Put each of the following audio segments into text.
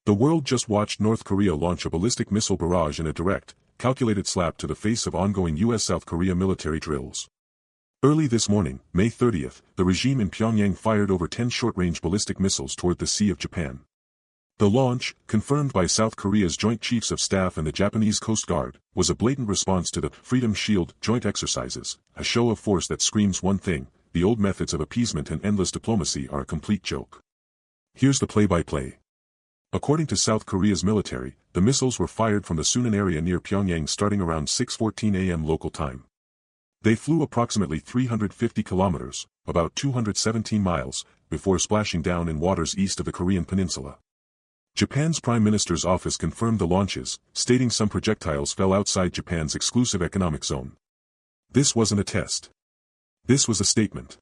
The world just watched North Korea launch a ballistic missile barrage in a direct, calculated slap to the face of ongoing U.S.-South Korea military drills. Early this morning, May 30th, the regime in Pyongyang fired over 10 short-range ballistic missiles toward the Sea of Japan. The launch, confirmed by South Korea's Joint Chiefs of Staff and the Japanese Coast Guard, was a blatant response to the Freedom Shield joint exercises, a show of force that screams one thing: the old methods of appeasement and endless diplomacy are a complete joke. Here's the play-by-play. According to South Korea's military, the missiles were fired from the Sunan area near Pyongyang starting around 6:14 a.m. local time. They flew approximately 350 kilometers, about 217 miles, before splashing down in waters east of the Korean peninsula. Japan's Prime Minister's office confirmed the launches, stating some projectiles fell outside Japan's exclusive economic zone. This wasn't a test. This was a statement.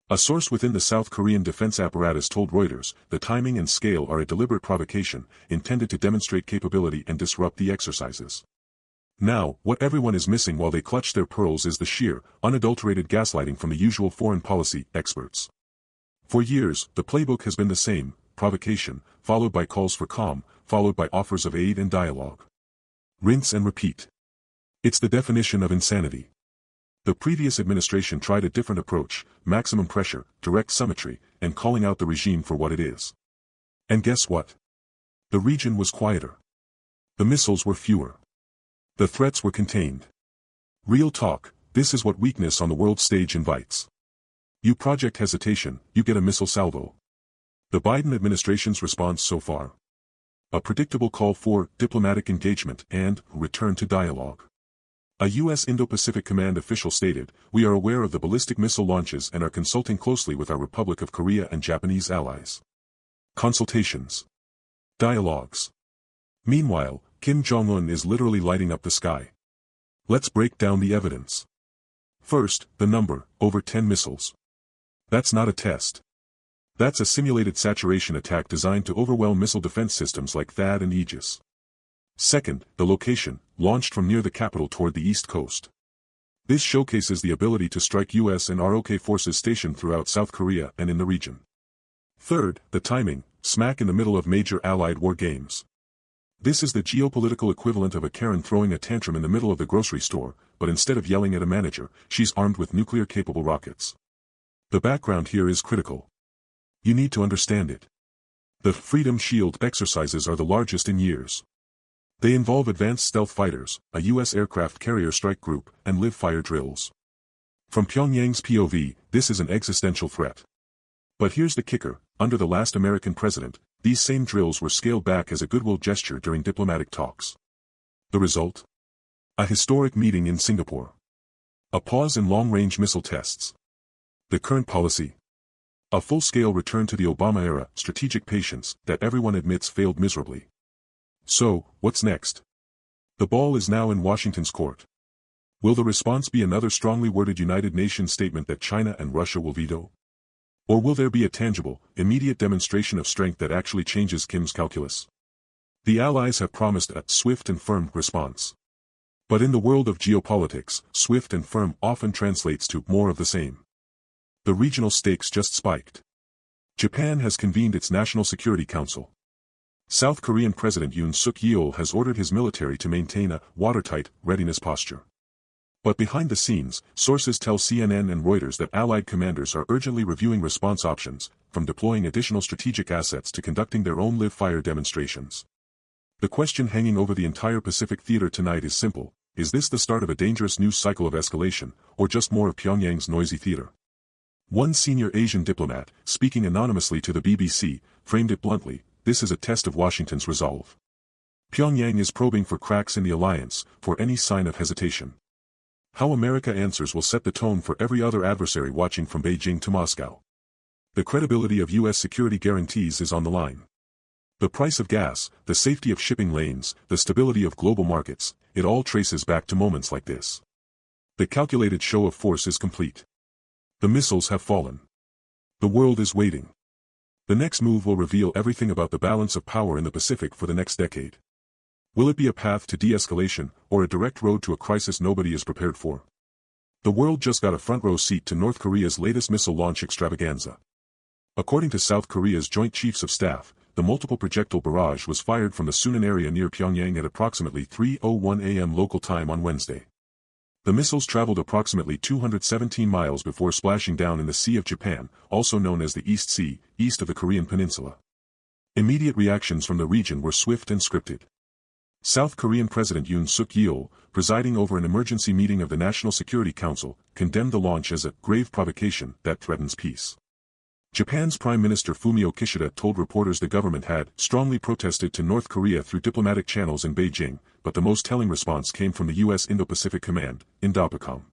A source within the South Korean defense apparatus told Reuters, the timing and scale are a deliberate provocation, intended to demonstrate capability and disrupt the exercises. Now, what everyone is missing while they clutch their pearls is the sheer, unadulterated gaslighting from the usual foreign policy experts. For years, the playbook has been the same: provocation, followed by calls for calm, followed by offers of aid and dialogue. Rinse and repeat. It's the definition of insanity. The previous administration tried a different approach: maximum pressure, direct symmetry, and calling out the regime for what it is. And guess what? The region was quieter. The missiles were fewer. The threats were contained. Real talk, this is what weakness on the world stage invites. You project hesitation, you get a missile salvo. The Biden administration's response so far? A predictable call for diplomatic engagement and return to dialogue. A U.S. Indo-Pacific Command official stated, "We are aware of the ballistic missile launches and are consulting closely with our Republic of Korea and Japanese allies." Consultations. Dialogues. Meanwhile, Kim Jong-un is literally lighting up the sky. Let's break down the evidence. First, the number, over 10 missiles. That's not a test. That's a simulated saturation attack designed to overwhelm missile defense systems like THAAD and Aegis. Second, the location, launched from near the capital toward the east coast. This showcases the ability to strike U.S. and ROK forces stationed throughout South Korea and in the region. Third, the timing, smack in the middle of major Allied war games. This is the geopolitical equivalent of a Karen throwing a tantrum in the middle of the grocery store, but instead of yelling at a manager, she's armed with nuclear-capable rockets. The background here is critical. You need to understand it. The Freedom Shield exercises are the largest in years. They involve advanced stealth fighters, a U.S. aircraft carrier strike group, and live-fire drills. From Pyongyang's POV, this is an existential threat. But here's the kicker: under the last American president, these same drills were scaled back as a goodwill gesture during diplomatic talks. The result? A historic meeting in Singapore. A pause in long-range missile tests. The current policy? A full-scale return to the Obama-era strategic patience that everyone admits failed miserably. So, what's next? The ball is now in Washington's court. Will the response be another strongly worded United Nations statement that China and Russia will veto? Or will there be a tangible, immediate demonstration of strength that actually changes Kim's calculus? The Allies have promised a swift and firm response. But in the world of geopolitics, swift and firm often translates to more of the same. The regional stakes just spiked. Japan has convened its National Security Council. South Korean President Yoon Suk-yeol has ordered his military to maintain a watertight readiness posture. But behind the scenes, sources tell CNN and Reuters that Allied commanders are urgently reviewing response options, from deploying additional strategic assets to conducting their own live-fire demonstrations. The question hanging over the entire Pacific theater tonight is simple: is this the start of a dangerous new cycle of escalation, or just more of Pyongyang's noisy theater? One senior Asian diplomat, speaking anonymously to the BBC, framed it bluntly: this is a test of Washington's resolve. Pyongyang is probing for cracks in the alliance, for any sign of hesitation. How America answers will set the tone for every other adversary watching from Beijing to Moscow. The credibility of U.S. security guarantees is on the line. The price of gas, the safety of shipping lanes, the stability of global markets, it all traces back to moments like this. The calculated show of force is complete. The missiles have fallen. The world is waiting. The next move will reveal everything about the balance of power in the Pacific for the next decade. Will it be a path to de-escalation, or a direct road to a crisis nobody is prepared for? The world just got a front-row seat to North Korea's latest missile launch extravaganza. According to South Korea's Joint Chiefs of Staff, the multiple projectile barrage was fired from the Sunan area near Pyongyang at approximately 3:01 a.m. local time on Wednesday. The missiles traveled approximately 217 miles before splashing down in the Sea of Japan, also known as the East Sea, east of the Korean peninsula. Immediate reactions from the region were swift and scripted. South Korean President Yoon Suk-yeol, presiding over an emergency meeting of the National Security Council, condemned the launch as a grave provocation that threatens peace. Japan's Prime Minister Fumio Kishida told reporters the government had strongly protested to North Korea through diplomatic channels in Beijing, but the most telling response came from the U.S. Indo-Pacific Command, INDOPACOM.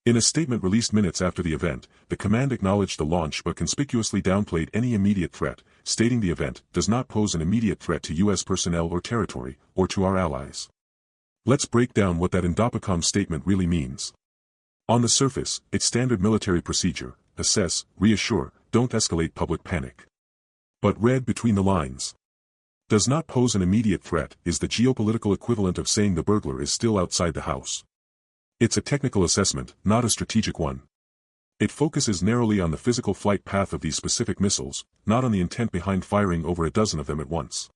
In a statement released minutes after the event, the command acknowledged the launch but conspicuously downplayed any immediate threat, stating the event does not pose an immediate threat to U.S. personnel or territory, or to our allies. Let's break down what that INDOPACOM statement really means. On the surface, it's standard military procedure: assess, reassure, don't escalate public panic. But read between the lines. Does not pose an immediate threat is the geopolitical equivalent of saying the burglar is still outside the house. It's a technical assessment, not a strategic one. It focuses narrowly on the physical flight path of these specific missiles, not on the intent behind firing over a dozen of them at once.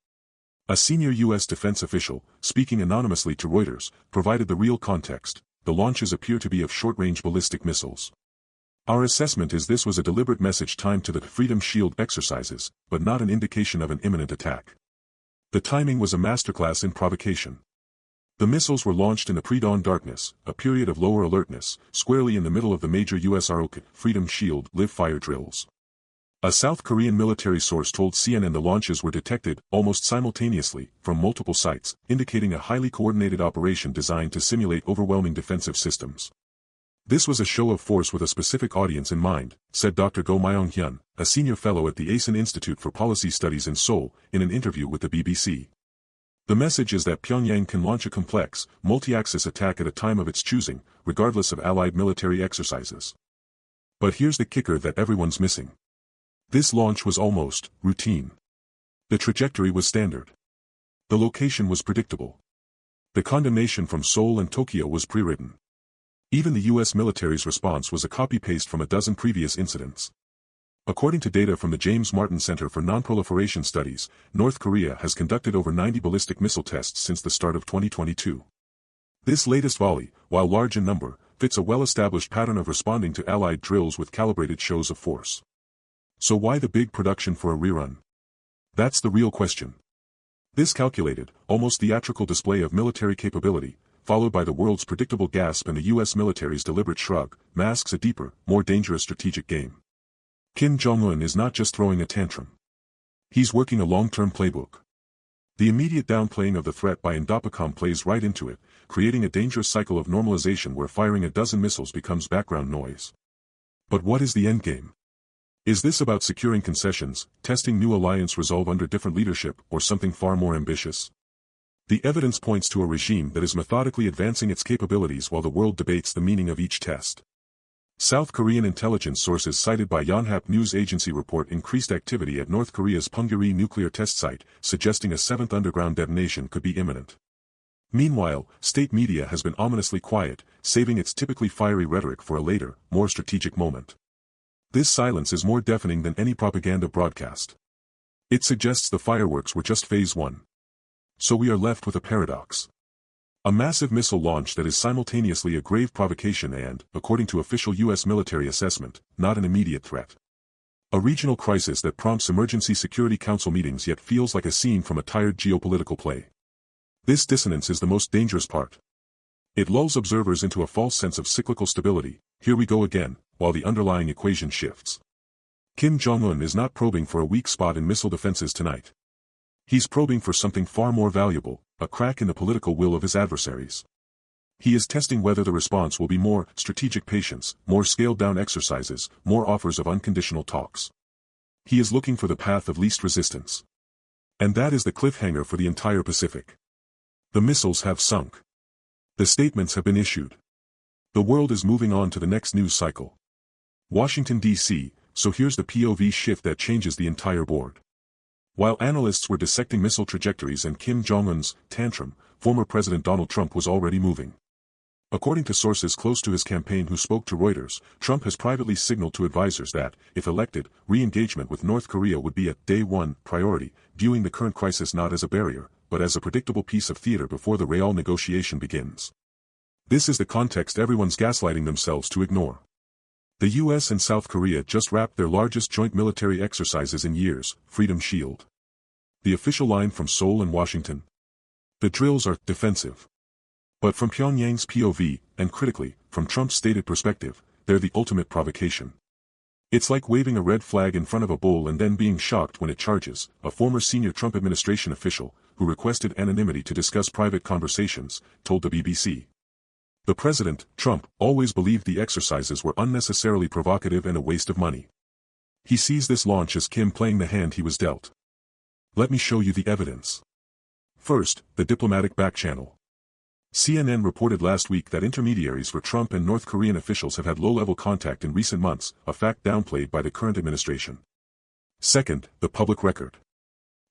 A senior U.S. defense official, speaking anonymously to Reuters, provided the real context: the launches appear to be of short-range ballistic missiles. Our assessment is this was a deliberate message timed to the Freedom Shield exercises, but not an indication of an imminent attack. The timing was a masterclass in provocation. The missiles were launched in the pre-dawn darkness, a period of lower alertness, squarely in the middle of the major U.S. ROK, Freedom Shield, live-fire drills. A South Korean military source told CNN the launches were detected, almost simultaneously, from multiple sites, indicating a highly coordinated operation designed to simulate overwhelming defensive systems. This was a show of force with a specific audience in mind, said Dr. Go Myong-hyun, a senior fellow at the ASEAN Institute for Policy Studies in Seoul, in an interview with the BBC. The message is that Pyongyang can launch a complex, multi-axis attack at a time of its choosing, regardless of Allied military exercises. But here's the kicker that everyone's missing. This launch was almost routine. The trajectory was standard. The location was predictable. The condemnation from Seoul and Tokyo was pre-written. Even the U.S. military's response was a copy-paste from a dozen previous incidents. According to data from the James Martin Center for Non-Proliferation Studies, North Korea has conducted over 90 ballistic missile tests since the start of 2022. This latest volley, while large in number, fits a well-established pattern of responding to Allied drills with calibrated shows of force. So why the big production for a rerun? That's the real question. This calculated, almost theatrical display of military capability, followed by the world's predictable gasp and the U.S. military's deliberate shrug, masks a deeper, more dangerous strategic game. Kim Jong-un is not just throwing a tantrum. He's working a long-term playbook. The immediate downplaying of the threat by INDOPACOM plays right into it, creating a dangerous cycle of normalization where firing a dozen missiles becomes background noise. But what is the endgame? Is this about securing concessions, testing new alliance resolve under different leadership, or something far more ambitious? The evidence points to a regime that is methodically advancing its capabilities while the world debates the meaning of each test. South Korean intelligence sources cited by Yonhap news agency report increased activity at North Korea's Punggye-ri nuclear test site, suggesting a seventh underground detonation could be imminent. Meanwhile, state media has been ominously quiet, saving its typically fiery rhetoric for a later, more strategic moment. This silence is more deafening than any propaganda broadcast. It suggests the fireworks were just phase one. So we are left with a paradox. A massive missile launch that is simultaneously a grave provocation and, according to official U.S. military assessment, not an immediate threat. A regional crisis that prompts emergency Security Council meetings yet feels like a scene from a tired geopolitical play. This dissonance is the most dangerous part. It lulls observers into a false sense of cyclical stability, here we go again, while the underlying equation shifts. Kim Jong-un is not probing for a weak spot in missile defenses tonight. He's probing for something far more valuable, a crack in the political will of his adversaries. He is testing whether the response will be more strategic patience, more scaled-down exercises, more offers of unconditional talks. He is looking for the path of least resistance. And that is the cliffhanger for the entire Pacific. The missiles have sunk. The statements have been issued. The world is moving on to the next news cycle. Washington, D.C., so here's the POV shift that changes the entire board. While analysts were dissecting missile trajectories and Kim Jong-un's tantrum, former President Donald Trump was already moving. According to sources close to his campaign who spoke to Reuters, Trump has privately signaled to advisors that, if elected, re-engagement with North Korea would be a day one priority, viewing the current crisis not as a barrier, but as a predictable piece of theater before the real negotiation begins. This is the context everyone's gaslighting themselves to ignore. The US and South Korea just wrapped their largest joint military exercises in years, Freedom Shield. The official line from Seoul and Washington. The drills are defensive. But from Pyongyang's POV, and critically, from Trump's stated perspective, they're the ultimate provocation. It's like waving a red flag in front of a bull and then being shocked when it charges, a former senior Trump administration official, who requested anonymity to discuss private conversations, told the BBC. The president, Trump, always believed the exercises were unnecessarily provocative and a waste of money. He sees this launch as Kim playing the hand he was dealt. Let me show you the evidence. First, the diplomatic backchannel. CNN reported last week that intermediaries for Trump and North Korean officials have had low-level contact in recent months, a fact downplayed by the current administration. Second, the public record.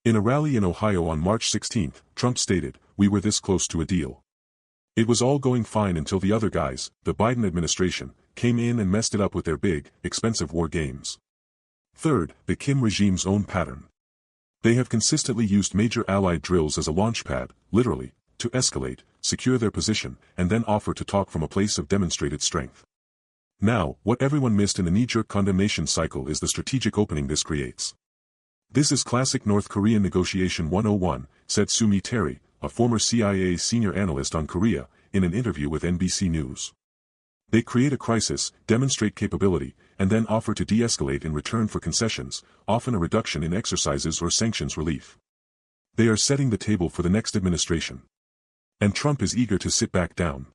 In a rally in Ohio on March 16, Trump stated, "We were this close to a deal. It was all going fine until the other guys, the Biden administration, came in and messed it up with their big, expensive war games." Third, the Kim regime's own pattern. They have consistently used major allied drills as a launchpad, literally, to escalate, secure their position, and then offer to talk from a place of demonstrated strength. Now, what everyone missed in the knee-jerk condemnation cycle is the strategic opening this creates. This is classic North Korean negotiation 101, said Sumi Terry, a former CIA senior analyst on Korea, in an interview with NBC News. They create a crisis, demonstrate capability, and then offer to de-escalate in return for concessions, often a reduction in exercises or sanctions relief. They are setting the table for the next administration. And Trump is eager to sit back down.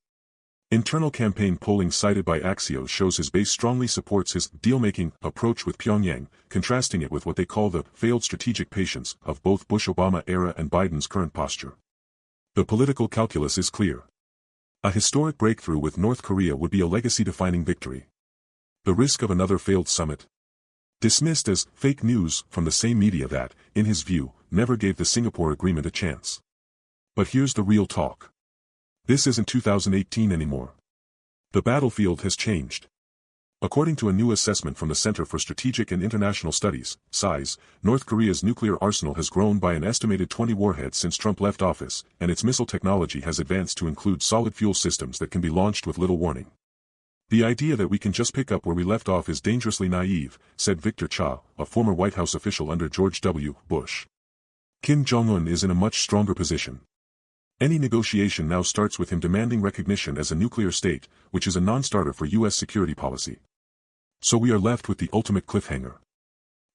Internal campaign polling cited by Axios shows his base strongly supports his deal-making approach with Pyongyang, contrasting it with what they call the failed strategic patience of both Bush-Obama era and Biden's current posture. The political calculus is clear. A historic breakthrough with North Korea would be a legacy-defining victory. The risk of another failed summit? Dismissed as fake news from the same media that, in his view, never gave the Singapore Agreement a chance. But here's the real talk. This isn't 2018 anymore. The battlefield has changed. According to a new assessment from the Center for Strategic and International Studies, SISE, North Korea's nuclear arsenal has grown by an estimated 20 warheads since Trump left office, and its missile technology has advanced to include solid fuel systems that can be launched with little warning. The idea that we can just pick up where we left off is dangerously naive, said Victor Cha, a former White House official under George W. Bush. Kim Jong-un is in a much stronger position. Any negotiation now starts with him demanding recognition as a nuclear state, which is a non-starter for U.S. security policy. So we are left with the ultimate cliffhanger.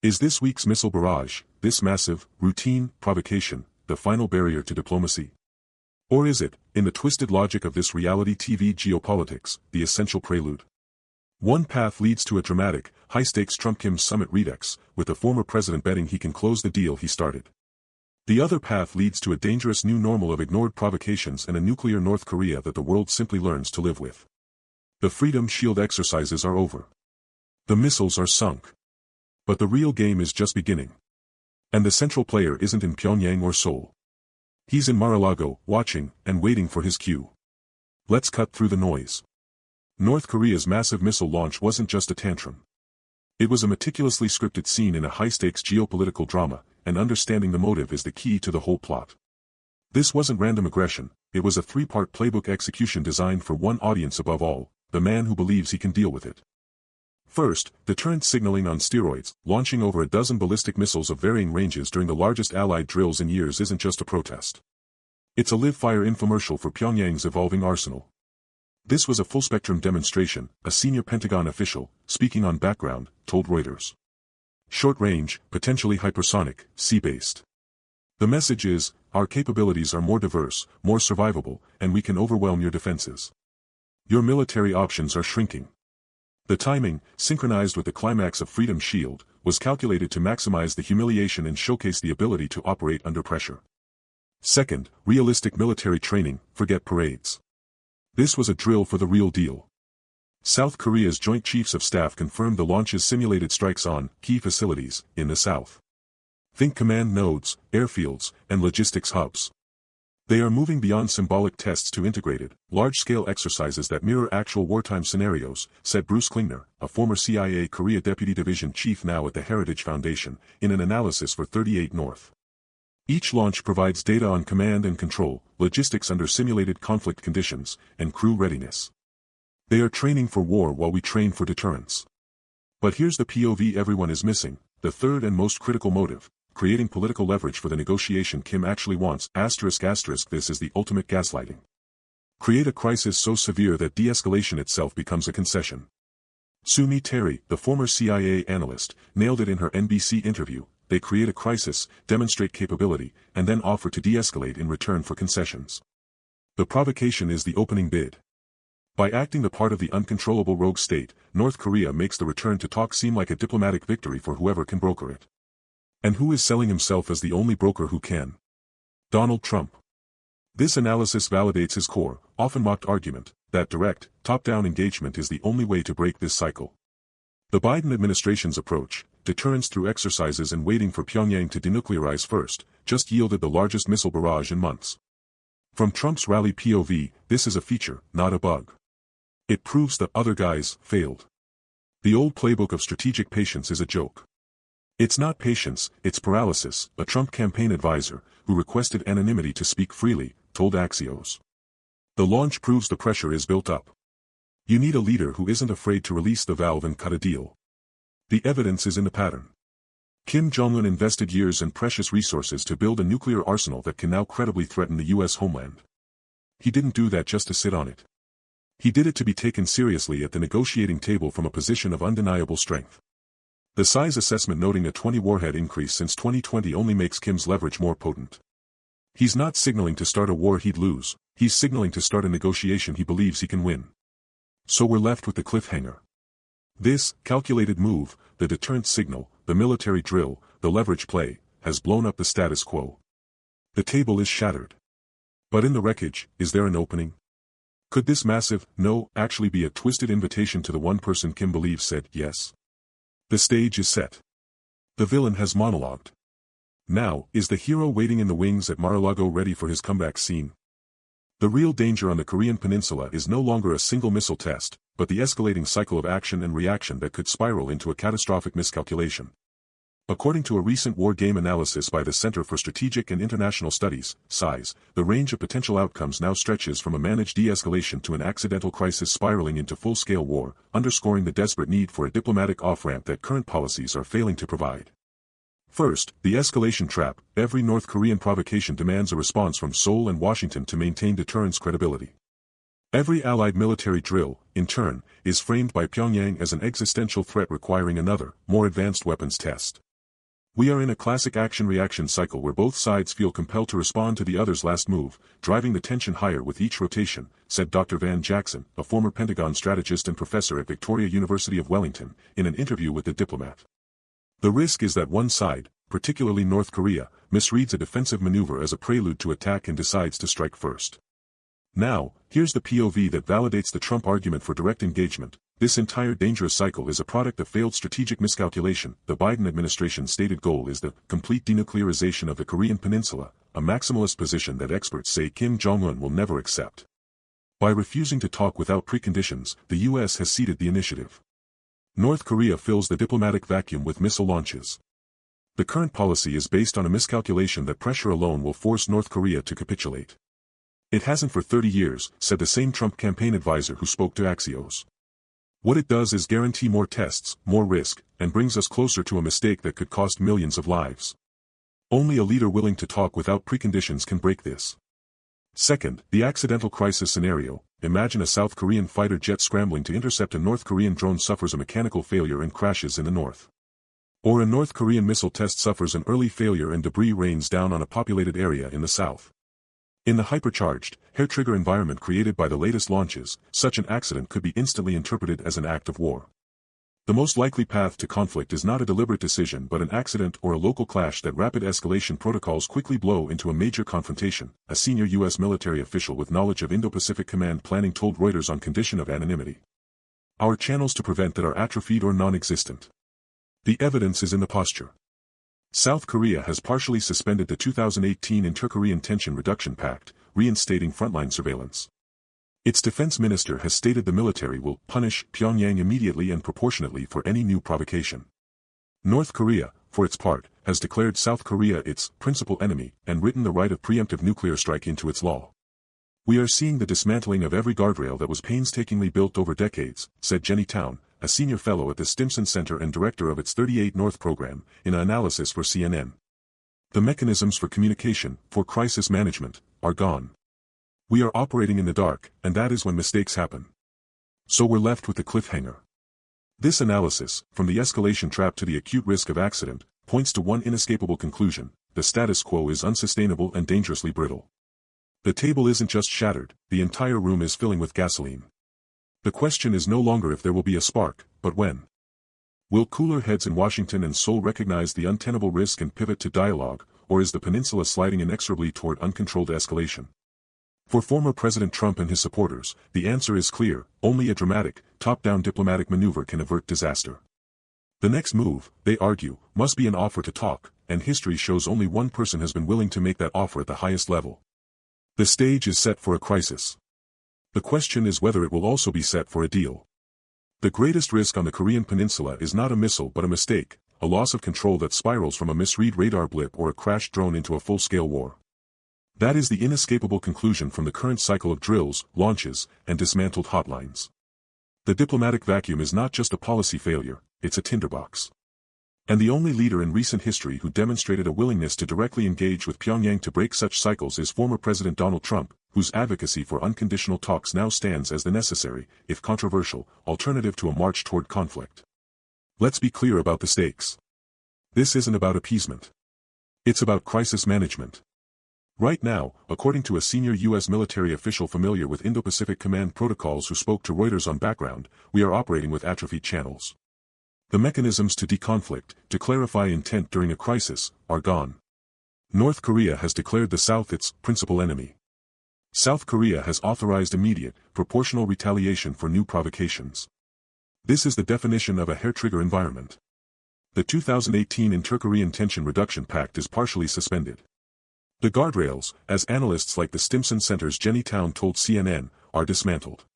Is this week's missile barrage, this massive, routine provocation, the final barrier to diplomacy? Or is it, in the twisted logic of this reality TV geopolitics, the essential prelude? One path leads to a dramatic, high-stakes Trump-Kim summit redux, with the former president betting he can close the deal he started. The other path leads to a dangerous new normal of ignored provocations and a nuclear North Korea that the world simply learns to live with. The Freedom Shield exercises are over. The missiles are sunk. But the real game is just beginning. And the central player isn't in Pyongyang or Seoul. He's in Mar-a-Lago, watching, and waiting for his cue. Let's cut through the noise. North Korea's massive missile launch wasn't just a tantrum. It was a meticulously scripted scene in a high-stakes geopolitical drama, and understanding the motive is the key to the whole plot. This wasn't random aggression, it was a three-part playbook execution designed for one audience above all, the man who believes he can deal with it. First, deterrent signaling on steroids, launching over a dozen ballistic missiles of varying ranges during the largest Allied drills in years isn't just a protest. It's a live-fire infomercial for Pyongyang's evolving arsenal. This was a full-spectrum demonstration, a senior Pentagon official, speaking on background, told Reuters. Short-range, potentially hypersonic, sea-based. The message is, our capabilities are more diverse, more survivable, and we can overwhelm your defenses. Your military options are shrinking. The timing, synchronized with the climax of Freedom Shield, was calculated to maximize the humiliation and showcase the ability to operate under pressure. Second, realistic military training, forget parades. This was a drill for the real deal. South Korea's Joint Chiefs of Staff confirmed the launch's simulated strikes on key facilities in the south. Think command nodes, airfields, and logistics hubs. They are moving beyond symbolic tests to integrated, large-scale exercises that mirror actual wartime scenarios, said Bruce Klingner, a former CIA Korea Deputy Division Chief now at the Heritage Foundation, in an analysis for 38 North. Each launch provides data on command and control, logistics under simulated conflict conditions, and crew readiness. They are training for war while we train for deterrence. But here's the POV everyone is missing, the third and most critical motive, creating political leverage for the negotiation Kim actually wants, ***. This is the ultimate gaslighting. Create a crisis so severe that de-escalation itself becomes a concession. Sue Mi Terry, the former CIA analyst, nailed it in her NBC interview. They create a crisis, demonstrate capability, and then offer to de-escalate in return for concessions. The provocation is the opening bid. By acting the part of the uncontrollable rogue state, North Korea makes the return to talk seem like a diplomatic victory for whoever can broker it. And who is selling himself as the only broker who can? Donald Trump. This analysis validates his core, often mocked argument, that direct, top-down engagement is the only way to break this cycle. The Biden administration's approach, deterrence through exercises and waiting for Pyongyang to denuclearize first, just yielded the largest missile barrage in months. From Trump's rally POV, this is a feature, not a bug. It proves the other guys failed. The old playbook of strategic patience is a joke. It's not patience, it's paralysis, a Trump campaign advisor, who requested anonymity to speak freely, told Axios. The launch proves the pressure is built up. You need a leader who isn't afraid to release the valve and cut a deal. The evidence is in the pattern. Kim Jong-un invested years and precious resources to build a nuclear arsenal that can now credibly threaten the U.S. homeland. He didn't do that just to sit on it. He did it to be taken seriously at the negotiating table from a position of undeniable strength. The size assessment noting a 20-warhead increase since 2020 only makes Kim's leverage more potent. He's not signaling to start a war he'd lose, he's signaling to start a negotiation he believes he can win. So we're left with the cliffhanger. This calculated move, the deterrent signal, the military drill, the leverage play, has blown up the status quo. The table is shattered. But in the wreckage, is there an opening? Could this massive no actually be a twisted invitation to the one person Kim believes said yes? The stage is set. The villain has monologued. Now, is the hero waiting in the wings at Mar-a-Lago ready for his comeback scene? The real danger on the Korean peninsula is no longer a single missile test, but the escalating cycle of action and reaction that could spiral into a catastrophic miscalculation. According to a recent war game analysis by the Center for Strategic and International Studies, SISE, the range of potential outcomes now stretches from a managed de-escalation to an accidental crisis spiraling into full-scale war, underscoring the desperate need for a diplomatic off-ramp that current policies are failing to provide. First, the escalation trap. Every North Korean provocation demands a response from Seoul and Washington to maintain deterrence credibility. Every allied military drill, in turn, is framed by Pyongyang as an existential threat requiring another, more advanced weapons test. We are in a classic action-reaction cycle where both sides feel compelled to respond to the other's last move, driving the tension higher with each rotation, said Dr. Van Jackson, a former Pentagon strategist and professor at Victoria University of Wellington, in an interview with The Diplomat. The risk is that one side, particularly North Korea, misreads a defensive maneuver as a prelude to attack and decides to strike first. Now, here's the POV that validates the Trump argument for direct engagement. This entire dangerous cycle is a product of failed strategic miscalculation. The Biden administration's stated goal is the complete denuclearization of the Korean peninsula, a maximalist position that experts say Kim Jong-un will never accept. By refusing to talk without preconditions, the U.S. has ceded the initiative. North Korea fills the diplomatic vacuum with missile launches. The current policy is based on a miscalculation that pressure alone will force North Korea to capitulate. It hasn't for 30 years, said the same Trump campaign advisor who spoke to Axios. What it does is guarantee more tests, more risk, and brings us closer to a mistake that could cost millions of lives. Only a leader willing to talk without preconditions can break this. Second, the accidental crisis scenario. Imagine a South Korean fighter jet scrambling to intercept a North Korean drone suffers a mechanical failure and crashes in the north. Or a North Korean missile test suffers an early failure and debris rains down on a populated area in the south. In the hypercharged, hair-trigger environment created by the latest launches, such an accident could be instantly interpreted as an act of war. The most likely path to conflict is not a deliberate decision but an accident or a local clash that rapid escalation protocols quickly blow into a major confrontation, a senior U.S. military official with knowledge of Indo-Pacific Command planning told Reuters on condition of anonymity. Our channels to prevent that are atrophied or non-existent. The evidence is in the posture. South Korea has partially suspended the 2018 Inter-Korean Tension Reduction Pact, reinstating frontline surveillance. Its defense minister has stated the military will punish Pyongyang immediately and proportionately for any new provocation. North Korea, for its part, has declared South Korea its principal enemy and written the right of preemptive nuclear strike into its law. We are seeing the dismantling of every guardrail that was painstakingly built over decades, said Jenny Town, a senior fellow at the Stimson Center and director of its 38 North program, in an analysis for CNN. The mechanisms for communication, for crisis management, are gone. We are operating in the dark, and that is when mistakes happen. So we're left with the cliffhanger. This analysis, from the escalation trap to the acute risk of accident, points to one inescapable conclusion: the status quo is unsustainable and dangerously brittle. The table isn't just shattered, the entire room is filling with gasoline. The question is no longer if there will be a spark, but when. Will cooler heads in Washington and Seoul recognize the untenable risk and pivot to dialogue, or is the peninsula sliding inexorably toward uncontrolled escalation? For former President Trump and his supporters, the answer is clear: only a dramatic, top-down diplomatic maneuver can avert disaster. The next move, they argue, must be an offer to talk, and history shows only one person has been willing to make that offer at the highest level. The stage is set for a crisis. The question is whether it will also be set for a deal. The greatest risk on the Korean peninsula is not a missile but a mistake, a loss of control that spirals from a misread radar blip or a crashed drone into a full-scale war. That is the inescapable conclusion from the current cycle of drills, launches, and dismantled hotlines. The diplomatic vacuum is not just a policy failure, it's a tinderbox. And the only leader in recent history who demonstrated a willingness to directly engage with Pyongyang to break such cycles is former President Donald Trump, whose advocacy for unconditional talks now stands as the necessary, if controversial, alternative to a march toward conflict. Let's be clear about the stakes. This isn't about appeasement. It's about crisis management. Right now, according to a senior U.S. military official familiar with Indo-Pacific Command protocols who spoke to Reuters on background, we are operating with atrophied channels. The mechanisms to deconflict, to clarify intent during a crisis, are gone. North Korea has declared the South its principal enemy. South Korea has authorized immediate, proportional retaliation for new provocations. This is the definition of a hair-trigger environment. The 2018 Inter-Korean Tension Reduction Pact is partially suspended. The guardrails, as analysts like the Stimson Center's Jenny Town told CNN, are dismantled.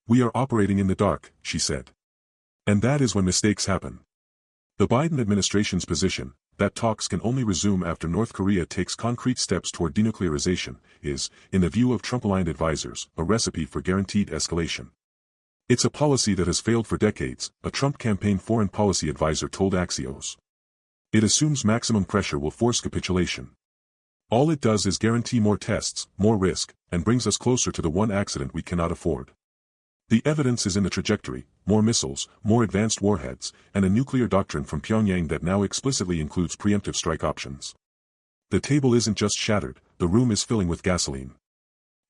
We are operating in the dark, she said. And that is when mistakes happen. The Biden administration's position, that talks can only resume after North Korea takes concrete steps toward denuclearization, is, in the view of Trump-aligned advisors, a recipe for guaranteed escalation. It's a policy that has failed for decades, a Trump campaign foreign policy advisor told Axios. It assumes maximum pressure will force capitulation. All it does is guarantee more tests, more risk, and brings us closer to the one accident we cannot afford. The evidence is in the trajectory: more missiles, more advanced warheads, and a nuclear doctrine from Pyongyang that now explicitly includes preemptive strike options. The table isn't just shattered, the room is filling with gasoline.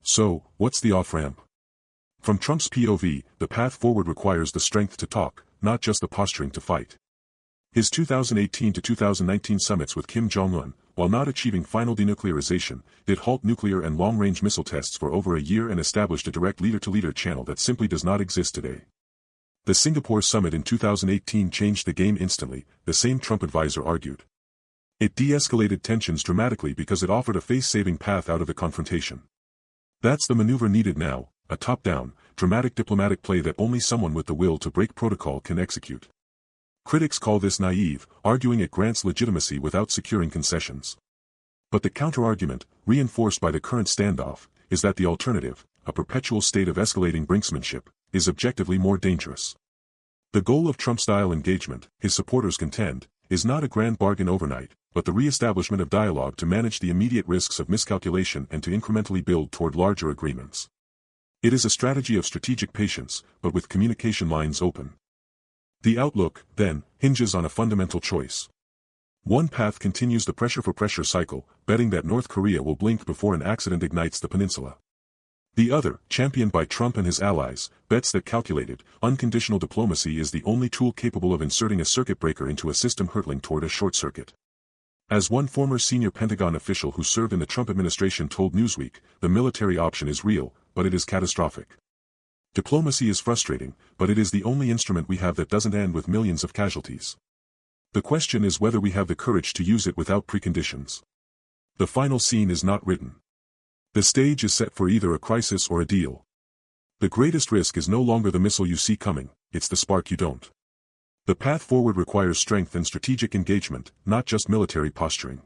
So, what's the off-ramp? From Trump's POV, the path forward requires the strength to talk, not just the posturing to fight. His 2018 to 2019 summits with Kim Jong-un, while not achieving final denuclearization, did halt nuclear and long-range missile tests for over a year and established a direct leader-to-leader channel that simply does not exist today. The Singapore summit in 2018 changed the game instantly, the same Trump advisor argued. It de-escalated tensions dramatically because it offered a face-saving path out of the confrontation. That's the maneuver needed now, a top-down, dramatic diplomatic play that only someone with the will to break protocol can execute. Critics call this naive, arguing it grants legitimacy without securing concessions. But the counter-argument, reinforced by the current standoff, is that the alternative, a perpetual state of escalating brinksmanship, is objectively more dangerous. The goal of Trump-style engagement, his supporters contend, is not a grand bargain overnight, but the re-establishment of dialogue to manage the immediate risks of miscalculation and to incrementally build toward larger agreements. It is a strategy of strategic patience, but with communication lines open. The outlook, then, hinges on a fundamental choice. One path continues the pressure-for-pressure cycle, betting that North Korea will blink before an accident ignites the peninsula. The other, championed by Trump and his allies, bets that calculated, unconditional diplomacy is the only tool capable of inserting a circuit breaker into a system hurtling toward a short circuit. As one former senior Pentagon official who served in the Trump administration told Newsweek, the military option is real, but it is catastrophic. Diplomacy is frustrating, but it is the only instrument we have that doesn't end with millions of casualties. The question is whether we have the courage to use it without preconditions. The final scene is not written. The stage is set for either a crisis or a deal. The greatest risk is no longer the missile you see coming, it's the spark you don't. The path forward requires strength and strategic engagement, not just military posturing.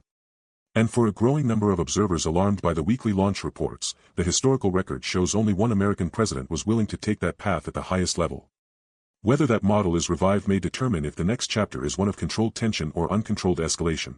And for a growing number of observers alarmed by the weekly launch reports, the historical record shows only one American president was willing to take that path at the highest level. Whether that model is revived may determine if the next chapter is one of controlled tension or uncontrolled escalation.